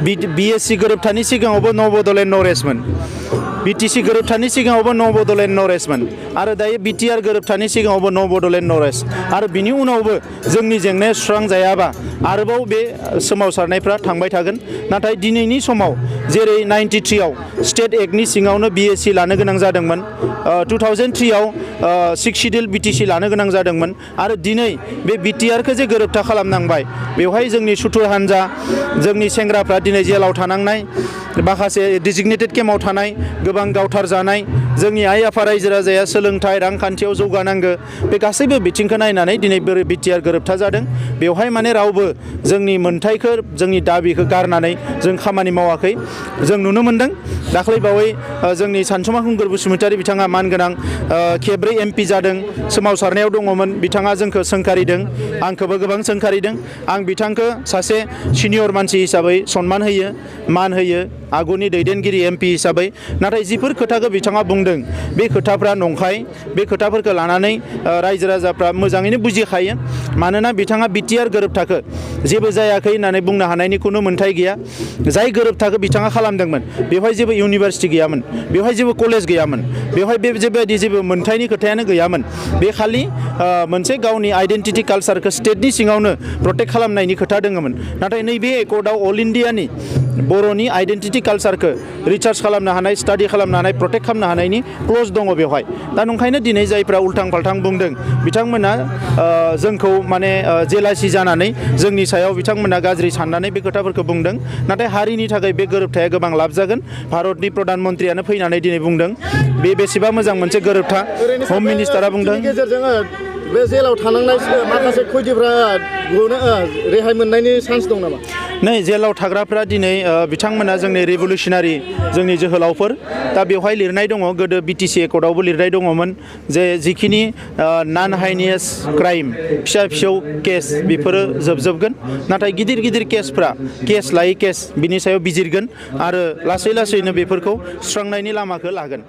BSC गोरोबथानि सिगाङावबो नो बड'लेण्ड नो रेस्टमोन BTC गोरोबथानि सिगाङावबो नो बड'लेण्ड नो रेस्टमोन आरो दायो BTR गोरोबथानि सिगाङावबो नो बड'लेण्ड नो रेस्ट आरो बिनि उनावबो जोंनि जेंनाया सुस्रांजायाबा आरोबाव बे सोमावसारनायफ्रा थांबाय थागोन नाथाय दिनैनि समाव जेरै 93 आव स्टेट एक्टनि सिङावनो BSc लानो गोनां जादोंमोन 2003 आव 6 शिड्यूल BTC लानो गोनां जादोंमोन आरो दिनै बे BTR खौ जे गोरोबथा खालामनांबाय बेवहाय जोंनि सुथुर हान्जा जोंनि सेंग्राफ्रा दिनै जेलाव थानांनाय माखासे डिजिगनेटेड केम्पआव थानाय गोबां गावथार जानाय जोंनि आइ आफा रायजो राजाया सोलोंथाइ रांखान्थियाव जौगानांगौ बे गासैबो बिथिंखौ नायनानै दिनै BTR गोरोबथा जादों बेवहाय माने रावबो जोंनि मोन्थाइखौ जोंनि दाबिखौ गारनानै जों खामानि मावाखै जों नुनो मोन्दों दाख्लैबावै जोंनि सानसुमा खुंगुर बसुमतारी बिथाङा मानगोनां खेब्रै MP जादों सोमावसारनायाव दङमोन बिथाङा जोंखौ सोंखारिदों आंखौबो गोबां सोंखारिदों आं बिथांखौ सासे सिनियर मानसि हिसाबै सन्मान होयो मान होयो आगुनि दैदेनगिरि MP हिसाबै नाथाय जिफोर खोथाखौ बिथाङा बुंदों बे खोथाफ्रा नंखाय बे खोथाफोरखौ लानानै रायजो राजाफ्रा मोजाङैनो बुजिखायो मानोना बिथाङा BTR गोरोबथाखौ जेबो जायाखै होननानै बुंनो हानायनि खुनु मोन्थाइ गैया जाय गोरोबथाखौ बिथाङा खालामदोंमोन बेवहाय जेबो इउनिभारसिटि गैयामोन बेवहाय जेबो कलेज गैयामोन बेवहाय बेबायदि जेबो मोन्थाइनि खोथायानो गैयामोन बे खालि मोनसे गावनि आइडेन्टिटि कालचारखौ स्टेटनि सिङावनो प्रटेक्ट खालामनायनि खोथा दङमोन नाथाय नैबे एकर्डआव अल इन्डियानि बर'नि आइडेन्टिटि कालचारखौ रिसार्च खालामनो हानाय स्टाडि खालामनो हानाय प्रटेक्ट खालामनो हानायनि क्लज दङ बेवहाय दा नंखायनो दिनै जायफ्रा उल्थां फाल्थां बुंदों बिथांमोना जोंखौ माने जेलासि जानानै जोंनि सायाव बिथांमोना गाज्रि साननानै बे खोथाफोरखौ बुंदों नाथाय हारिनि थाखाय बे गोरोबथाया गोबां लाब जागोन भारतनि प्रधान मन्त्रियानो फैनानै दिनै बुंदों बे बेसेबा मोजां मोनसे गोरोबथा हम मिनिस्टारा बुंदों बे जेलाव थानांनाय माखासे खैदिफ्रा रेहाय मोननायनि चान्स दं नामा नै जेलाव थाग्राफ्रा दिनै बिथांमोना जोंनि रिभलिउसनारि जोंनि जोहोलावफोर दा बेवहाय लिरनाय दङ गोदो BTC एकर्डआवबो लिरनाय दङमोन जे जिखिनि नन हाइनियास क्राइम फिसा फिसौ केस बेफोरो जोबजोबगोन नाथाय गिदिर गिदिर केसफ्रा केस लायै केस बिनि सायाव बिजिरगोन आरो लासै लासैनो बेफोरखौ सुस्रांनायनि लामाखौ लागोन